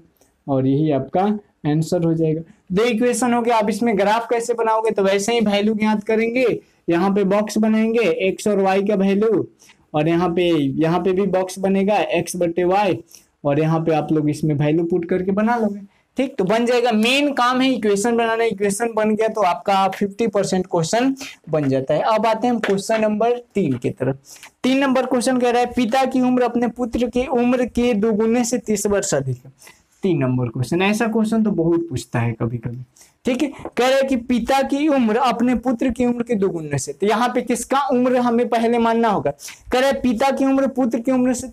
और यही आपका आंसर हो जाएगा। 2 इक्वेशन हो गया। आप इसमें ग्राफ कैसे बनाओगे, तो वैसे ही वैल्यू ज्ञात करेंगे, यहाँ पे बॉक्स बनाएंगे x और y का वैल्यू, और यहाँ पे भी बॉक्स बनेगा x बटे y, और यहाँ पे आप लोग इसमें वैल्यू पुट करके बना लोगे। ठीक, तो बन जाएगा। मेन काम है इक्वेशन बनाना, इक्वेशन बन गया तो आपका 50% क्वेश्चन बन जाता है। अब आते हैं हम क्वेश्चन नंबर 3 की तरफ। 3 नंबर क्वेश्चन कह रहा है पिता की उम्र अपने पुत्र की उम्र के दोगुने से 30 वर्ष अधिक है। 3 नंबर क्वेश्चन, ऐसा क्वेश्चन तो बहुत पूछता है कभी कभी। ठीक है, कह रहे हैं कि पिता की उम्र अपने पुत्र की उम्र के दोगुने से, तो यहाँ पे किसका उम्र हमें पहले मानना होगा। कह रहे हैं पिता की उम्र पुत्र की उम्र से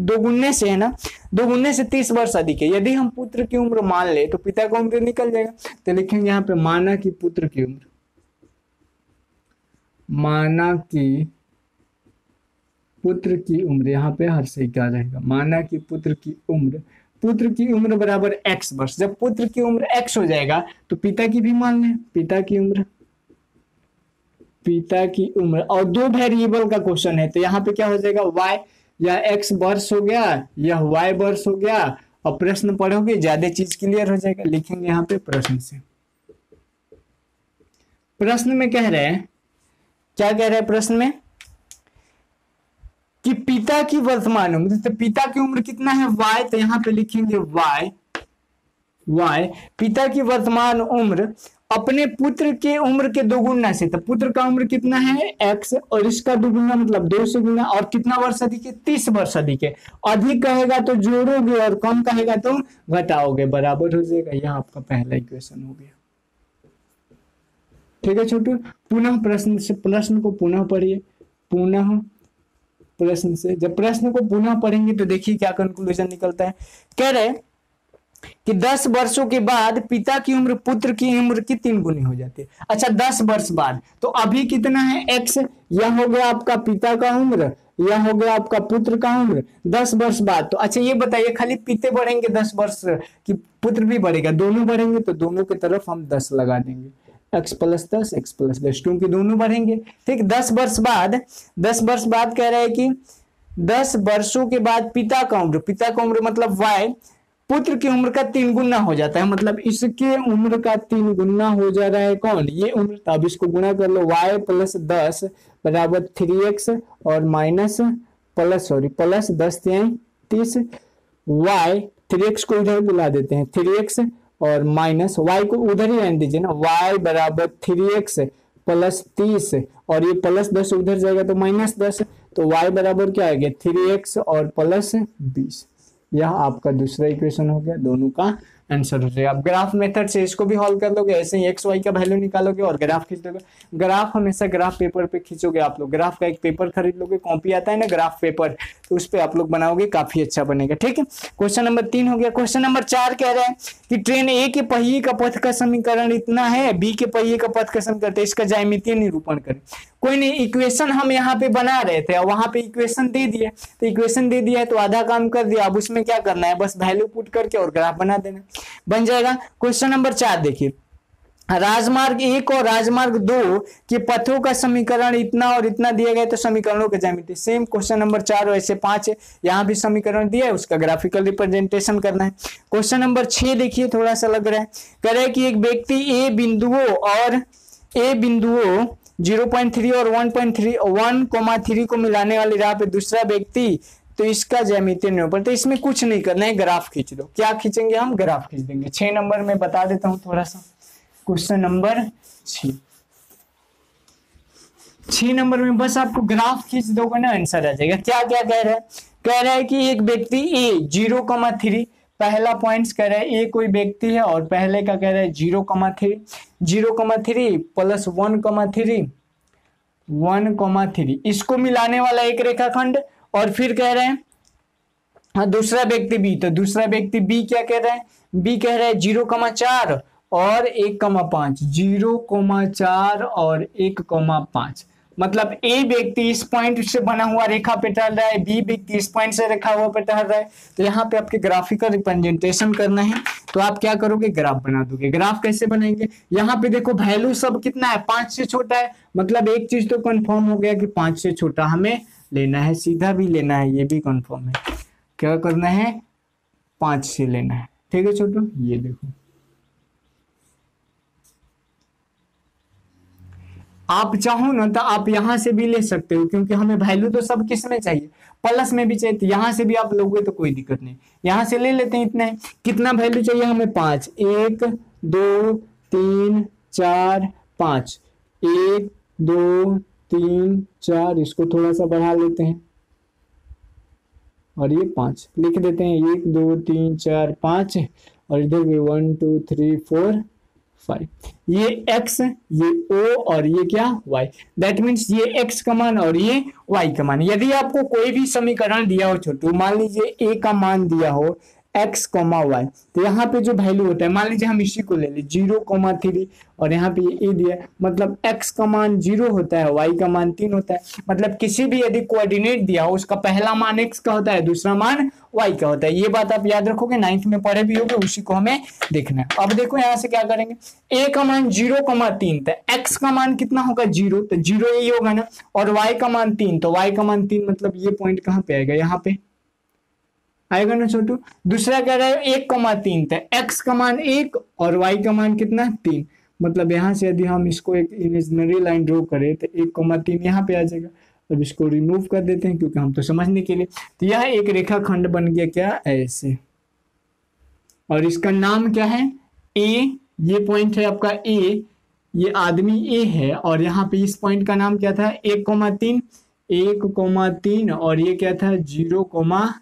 दोगुने से है ना, दोगुने से 30 वर्ष अधिक है। यदि हम पुत्र की उम्र मान ले तो पिता का उम्र निकल जाएगा, तो लिखेंगे यहाँ पे माना कि पुत्र की उम्र, माना कि पुत्र की उम्र, यहाँ पे हर से क्या रहेगा, माना कि पुत्र की उम्र, पुत्र की उम्र बराबर x वर्ष। जब पुत्र की उम्र x हो जाएगा तो पिता की भी मान लें, पिता की उम्र, पिता की उम्र, और 2 वेरिएबल का क्वेश्चन है तो यहाँ पे क्या हो जाएगा, y या x वर्ष हो गया या y वर्ष हो गया, और प्रश्न पढ़ोगे ज्यादा चीज क्लियर हो जाएगा। लिखेंगे यहाँ पे प्रश्न से। प्रश्न में कह रहे हैं, क्या कह रहे हैं प्रश्न में कि पिता की वर्तमान उम्र, तो पिता की उम्र कितना है y, तो यहाँ पे लिखेंगे y, पिता की वर्तमान उम्र अपने पुत्र के उम्र के दोगुना से, तो पुत्र का उम्र कितना है x, और इसका दोगुना मतलब 2 से गुना, और कितना वर्ष अधिक है, 30 वर्ष अधिक है। अधिक कहेगा तो जोड़ोगे और कम कहेगा तो घटाओगे, बराबर हो जाएगा। यह आपका पहला इक्वेशन हो गया। ठीक है छोटू, पुनः प्रश्न से, प्रश्न को पुनः पढ़िए, पुनः प्रश्न से। जब प्रश्न को पुनः पढ़ेंगे तो देखिए क्या कंक्लूजन निकलता है। कह रहे कि 10 वर्षों के बाद पिता की उम्र पुत्र की उम्र की 3 गुनी हो जाती है। अच्छा 10 वर्ष बाद, तो अभी कितना है x, यह हो गया आपका पिता का उम्र, यह हो गया आपका पुत्र का उम्र 10 वर्ष बाद। तो अच्छा ये बताइए खाली पिते बढ़ेंगे 10 वर्ष कि पुत्र भी बढ़ेगा, दोनों बढ़ेंगे, तो दोनों की तरफ हम 10 लगा देंगे, x प्लस 10 x प्लस 10, क्योंकि दोनों बढ़ेंगे। ठीक, 10 वर्ष बाद, 10 वर्ष बाद कह रहे हैं कि 10 वर्षों के बाद पिता का उम्र, पिता का उम्र मतलब y, पुत्र की उम्र का 3 गुना हो जाता है, मतलब इसके उम्र का 3 गुना हो जा रहा है कौन, ये उम्र। तो अब इसको गुना कर लो, y प्लस 10 बराबर 3x और माइनस प्लस 10 30, y 3x को इधर बुला देते हैं, 3x और माइनस y को उधर ही रहने दीजिए ना, y बराबर 3x प्लस 30, और ये प्लस 10 उधर जाएगा तो माइनस 10, तो y बराबर क्या आ गया 3x और प्लस 20। यह आपका दूसरा इक्वेशन हो गया, दोनों का आंसर हो जाएगा। आप ग्राफ मेथड से इसको भी हल कर लोगे, ऐसे ही एक्स वाई का वैल्यू निकालोगे और ग्राफ खींच दोगे। ग्राफ हमेशा ग्राफ पेपर पे खींचोगे आप लोग, ग्राफ का एक पेपर खरीद लोगे, कॉपी आता है ना ग्राफ पेपर, तो उस पर आप लोग बनाओगे, काफी अच्छा बनेगा। ठीक है, क्वेश्चन नंबर 3 हो गया। क्वेश्चन नंबर 4 कह रहे हैं कि ट्रेन ए के पहिए का पथ का समीकरण इतना है, बी के पहिए का पथ का समीकरण, इसका ज्यामितीय निरूपण करें। कोई नहीं, इक्वेशन हम यहाँ पे बना रहे थे और वहां पे इक्वेशन दे दिया, तो इक्वेशन दे दिया है तो आधा काम कर दिया। अब उसमें क्या करना है, बस वैल्यू पुट करके और ग्राफ बना देना, बन जाएगा। क्वेश्चन नंबर 4 देखिए, राजमार्ग 1 और राजमार्ग 2 के पथों का समीकरण इतना और इतना दिया गया, तो समीकरणों के ज्यामिति। सेम क्वेश्चन नंबर 4 वैसे 5 है, यहाँ भी समीकरण दिया है, उसका ग्राफिकल रिप्रेजेंटेशन करना है। क्वेश्चन नंबर 6 देखिए, थोड़ा सा लग रहा है, कह रहे हैं कि एक व्यक्ति ए बिंदुओं 0.3 और 1.3 को मिलाने वाली राह पे दूसरा व्यक्ति, तो इसका ज्यामितीय निरूपण। तो इसमें कुछ नहीं करना है, ग्राफ खींच दो। क्या खींचेंगे हम, ग्राफ खींच देंगे। 6 नंबर में बता देता हूं थोड़ा सा, क्वेश्चन नंबर 6 नंबर में बस आपको ग्राफ खींच दोगे ना, आंसर आ जाएगा। क्या क्या कह रहा है, कह रहा है कि एक व्यक्ति ए 0,3, पहला पॉइंट्स कह रहा है ए कोई व्यक्ति है और पहले का कह रहा है 0,3 प्लस 1,3 इसको मिलाने वाला एक रेखाखंड। और फिर कह रहे हैं हाँ दूसरा व्यक्ति बी, तो दूसरा व्यक्ति बी क्या कह रहा है, बी कह रहा है 0,4 और 1,5, 0,4 और 1,5। मतलब ए व्यक्ति इस पॉइंट से बना हुआ रेखा पे टहल रहा है, बी व्यक्ति इस पॉइंट से रेखा हुआ पे टहल रहा है। तो यहाँ पे आपके ग्राफिकल रिप्रेजेंटेशन करना है, तो आप क्या करोगे, ग्राफ बना दोगे। ग्राफ कैसे बनाएंगे, यहाँ पे देखो वैल्यू सब कितना है, 5 से छोटा है, मतलब एक चीज तो कंफर्म हो गया कि 5 से छोटा हमें लेना है, सीधा भी लेना है, ये भी कंफर्म है। क्या करना है, 5 से लेना है। ठीक है छोटू, ये देखो आप चाहो ना तो आप यहां से भी ले सकते हो, क्योंकि हमें वैल्यू तो सब किस में चाहिए, प्लस में भी चाहिए, तो यहां से भी आप लोगे तो कोई दिक्कत नहीं, यहां से ले लेते हैं। इतना है, कितना वैल्यू चाहिए हमें, 5, 1 2 3 4 5, 1 2 3 4, इसको थोड़ा सा बढ़ा लेते हैं और ये 5 लिख देते हैं, 1 2 3 4 5, और इधर भी 1 2 3 4 5। ये x, ये o और ये क्या y, दैट मीन्स ये x का मान और ये y का मान। यदि आपको कोई भी समीकरण दिया हो छोटू, मान लीजिए a का मान दिया हो x, y, तो यहाँ पे जो वैल्यू होता है, मान लीजिए हम इसी को ले ली 0,3 और यहाँ पे ये दिया, मतलब x का मान 0 होता है, y का मान 3 होता है। मतलब किसी भी यदि कोऑर्डिनेट दिया हो, उसका पहला मान x का होता है, दूसरा मान y का होता है। ये बात आप याद रखोगे, 9th में पढ़े भी होगे, उसी को हमें देखना है। अब देखो यहाँ से क्या करेंगे, a का मान 0,3, तो x का मान कितना होगा 0, तो 0 यही होगा ना, और y का मान 3, तो y का मान 3, मतलब ये पॉइंट कहाँ पे आएगा, यहाँ पे आएगा ना छोटू। दूसरा कह रहा है 1,3, तो x का मान 1 और y का मान कितना 3, मतलब यहाँ से यदि हम इसको एक इमेजिनरी लाइन ड्रॉ करें तो 1,3 यहाँ पे आ जाएगा। अब इसको रिमूव कर देते हैं क्योंकि हम तो समझने के लिए, तो यह एक रेखाखंड बन गया क्या, ऐसे, और इसका नाम क्या है, a, ये पॉइंट है आपका a, ये आदमी a है, और यहाँ पे इस पॉइंट का नाम क्या था, 1,3 और ये क्या था 0,3।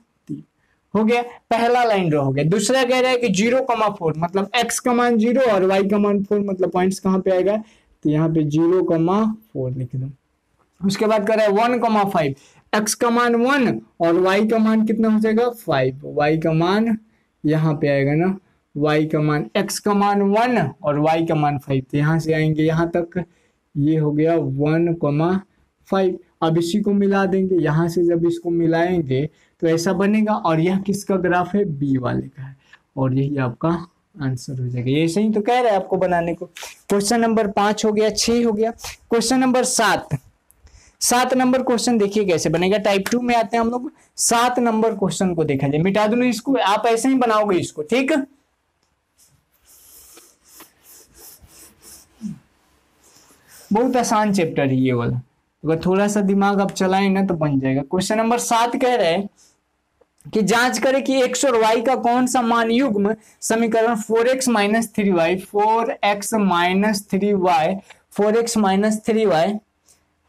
हो गया, पहला लाइन ड्रॉ हो गया। दूसरा कह रहा है कि 0,4, मतलब x का मान 0 और y का मान 4, मतलब पॉइंट्स कहाँ पे आएगा, तो यहाँ पे 0,4 लिख दो। उसके बाद कह रहा है 1,5, x का मान 1 और y का मान कितना हो जाएगा 5, y का मान यहाँ पे आएगा ना, y का मान, x का मान 1 और y का मान 5, तो यहाँ से आएंगे यहाँ तक, ये हो गया 1,5। अब इसी को मिला देंगे, यहाँ से जब इसको मिलाएंगे तो ऐसा बनेगा, और यह किसका ग्राफ है, बी वाले का है, और यही आपका आंसर हो जाएगा। ये सही तो कह रहा है आपको बनाने को। क्वेश्चन नंबर 5 हो गया, 6 हो गया। क्वेश्चन नंबर 7 नंबर क्वेश्चन देखिए कैसे बनेगा। टाइप 2 में आते हैं हम लोग। 7 नंबर क्वेश्चन को देखा जाए, मिटा दूं इसको, आप ऐसे ही बनाओगे इसको, ठीक है। बहुत आसान चैप्टर है ये वाला, अगर थोड़ा सा दिमाग आप चलाएं ना तो बन जाएगा। क्वेश्चन नंबर 7 कह रहे हैं कि जांच करें कि x और y का कौन सा मान युग्म समीकरण 4x - 3y 4x - 3y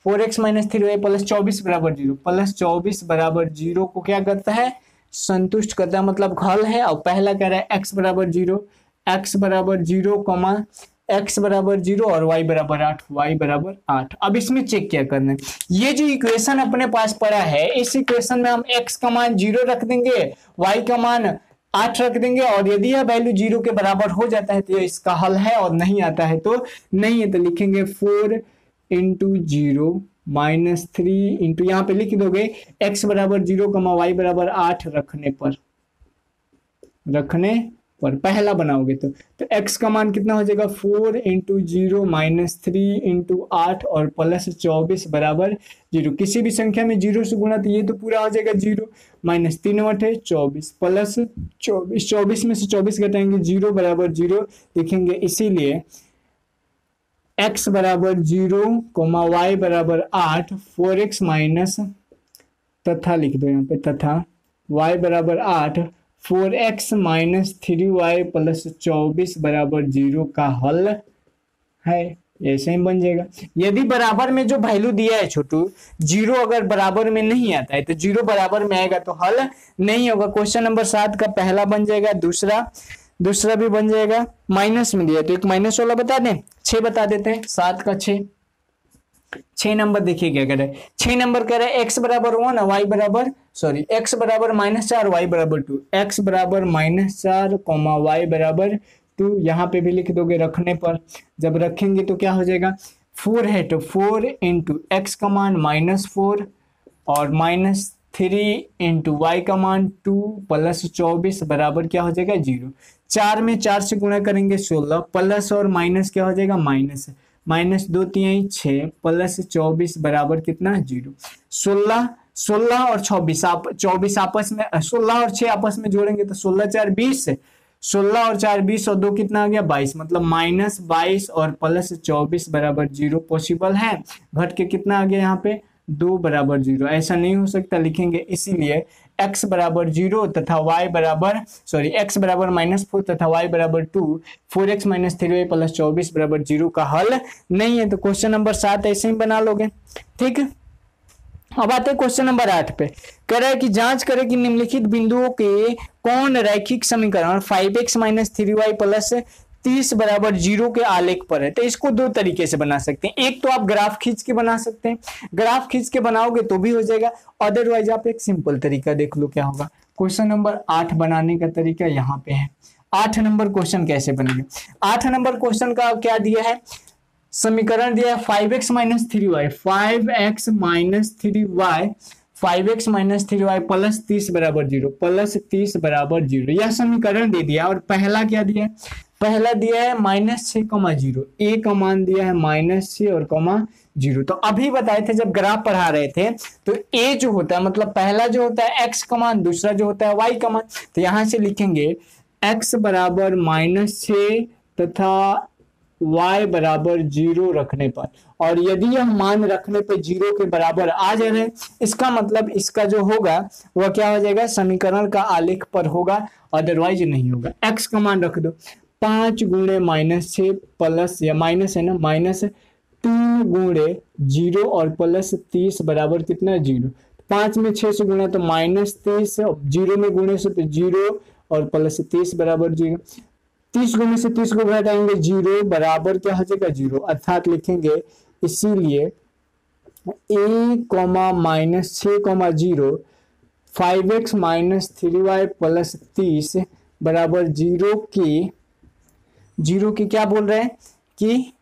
4x minus 3y plus 24 बराबर 0, प्लस 24 बराबर 0 को क्या करता है, संतुष्ट करता है, मतलब हल है। और पहला कह रहा है x बराबर 0, x बराबर 0 कॉमा x बराबर 0 और y बराबर 8, y बराबर 8। अब इसमें चेक क्या करना है, ये जो इक्वेशन अपने पास पड़ा है, इस इक्वेशन में हम x का मान 0 रख देंगे, y का मान 8 रख देंगे, और यदि यह वैल्यू 0 के बराबर हो जाता है तो इसका हल है, और नहीं आता है तो नहीं है। तो लिखेंगे 4 इंटू 0 माइनस 3 इंटू, यहाँ पे लिख दोगे x बराबर 0 कमा y बराबर 8 रखने पर पहला बनाओगे तो x का मान कितना हो जाएगा, 4 इंटू 0 माइनस 3 इंटू 8 और प्लस 24 बराबर 0। किसी भी संख्या में 0 से गुणा तो ये तो पूरा हो जाएगा 0, माइनस 3 बटे 24 प्लस 24, 24 में से 24 घटाएंगे 0 बराबर 0 लिखेंगे। इसीलिए x बराबर 0 कोमा y बराबर 8, 4x माइनस तथा लिख दो यहाँ पे, तथा y बराबर 8, 4x माइनस 3y प्लस 24 बराबर 0 का हल है। ऐसे ही बन जाएगा। यदि बराबर में जो वैल्यू दिया है छोटू, 0 अगर बराबर में नहीं आता है तो 0 बराबर में आएगा तो हल नहीं होगा। क्वेश्चन नंबर 7 का पहला बन जाएगा, दूसरा भी बन जाएगा। माइनस में दिया तो एक माइनस वाला बता दें, 6 बता देते हैं, 7 का 6 नंबर देखिए क्या कह रहा है। 6 नंबर कह रहा है x बराबर 1 और y बराबर x बराबर -4 y बराबर 2, x बराबर -4 कॉमा y बराबर 2। यहाँ पे भी लिख दोगे रखने पर। जब रखेंगे तो क्या हो जाएगा, 4 है तो 4 इंटू एक्स का मान -4 और -3 इंटू वाई का मान 2 प्लस 24 बराबर क्या हो जाएगा 0। 4 में 4 से गुणा करेंगे 16, प्लस और माइनस क्या हो जाएगा माइनस 2 3 6 प्लस 24 बराबर कितना 0। 16 और 24 आपस में 16 और 6 आपस में जोड़ेंगे तो 16 4 20, 16 और 4 20 और 2 कितना आ गया 22, मतलब -22 और प्लस 24 बराबर 0 पॉसिबल है। घट के कितना आ गया यहाँ पे 2 बराबर 0, ऐसा नहीं हो सकता। लिखेंगे इसीलिए x बराबर 0 तथा y बराबर x बराबर -4 तथा y बराबर 2, 4x माइनस 3y प्लस 24 बराबर 0 का हल नहीं है। तो क्वेश्चन नंबर 7 ऐसे ही बना लोगे, ठीक है। अब आते हैं क्वेश्चन नंबर 8 पे। कह रहा है कि जांच करें कि निम्नलिखित बिंदुओं के कौन रैखिक समीकरण 5x माइनस 3y प्लस 30 बराबर 0 के आलेख पर है। तो इसको दो तरीके से बना सकते हैं। एक तो आप ग्राफ खींच के बना सकते हैं, ग्राफ खींच के बनाओगे तो भी हो जाएगा, अदरवाइज आप एक सिंपल तरीका देख लो क्या होगा। क्वेश्चन नंबर 8 बनाने का तरीका यहाँ पे है। 8 नंबर क्वेश्चन कैसे बनेगा, 8 नंबर क्वेश्चन का क्या दिया है, समीकरण दिया है 5x minus 3y, 5x minus 3y, 5x minus 3y plus 30 बराबर 0, प्लस 30 बराबर 0, यह समीकरण दे दिया। और पहला क्या दिया है, पहला दिया है -6,0, a का मान दिया है -6 और -0। तो अभी बताए थे जब ग्राफ पढ़ा रहे थे तो a जो होता है मतलब पहला जो होता है x का मान, दूसरा जो होता है y का मान। तो यहां से लिखेंगे x बराबर -6 तथा y बराबर 0 रखने पर, और यदि यह मान रखने पर 0 के बराबर आ जा रहे, इसका मतलब इसका जो होगा वह क्या हो जाएगा, समीकरण का आलेख पर होगा, अदरवाइज नहीं होगा। x का मान रख दो, 5 गुणे -6 प्लस या माइनस है ना, -2 गुणे 0 और प्लस 30 बराबर कितना 0। 5 में 6 से गुणा तो -30, 0 में गुणे से तो 0 और प्लस 30 बराबर 0। 30 गुणे से 30 को घटाएंगे 0 बराबर क्या हो जाएगा 0, अर्थात लिखेंगे इसीलिए a, -6,0 5x minus 3y plus 30 बराबर 0 की क्या बोल रहे हैं कि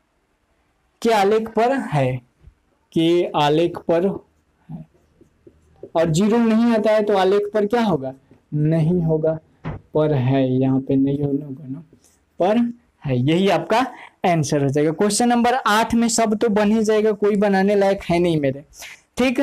के आलेख पर है, के आलेख पर है। और 0 नहीं आता है तो आलेख पर क्या होगा, नहीं होगा, पर है, यहाँ पे नहीं होगा ना, पर है। यही आपका आंसर हो जाएगा। क्वेश्चन नंबर 8 में सब तो बन ही जाएगा, कोई बनाने लायक है नहीं मेरे, ठीक।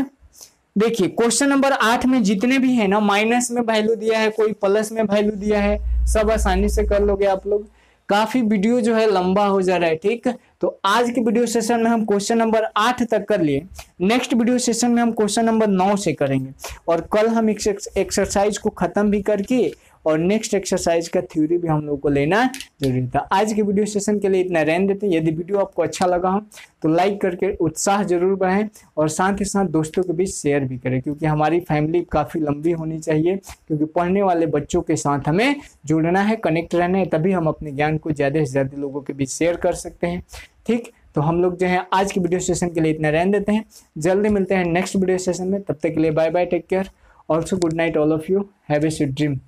देखिए क्वेश्चन नंबर 8 में जितने भी है ना, माइनस में वैल्यू दिया है, कोई प्लस में वैल्यू दिया है, सब आसानी से कर लोगे आप लोग। काफी वीडियो जो है लंबा हो जा रहा है, ठीक। तो आज के वीडियो सेशन में हम क्वेश्चन नंबर 8 तक कर लिए। नेक्स्ट वीडियो सेशन में हम क्वेश्चन नंबर 9 से करेंगे, और कल हम एक्सरसाइज को खत्म भी करके और नेक्स्ट एक्सरसाइज का थ्योरी भी हम लोग को लेना जरूरी था। आज के वीडियो सेशन के लिए इतना रहने देते हैं। यदि वीडियो आपको अच्छा लगा हो तो लाइक करके उत्साह जरूर बढ़ाएं और साथ ही साथ दोस्तों के बीच शेयर भी करें, क्योंकि हमारी फैमिली काफ़ी लंबी होनी चाहिए, क्योंकि पढ़ने वाले बच्चों के साथ हमें जुड़ना है, कनेक्ट रहना है, तभी हम अपने ज्ञान को ज़्यादा से ज़्यादा लोगों के बीच शेयर कर सकते हैं। ठीक, तो हम लोग जो है आज के वीडियो सेशन के लिए इतना रहने देते हैं। जल्दी मिलते हैं नेक्स्ट वीडियो सेशन में, तब तक के लिए bye bye, take care, also good night all of you, have a sweet dream.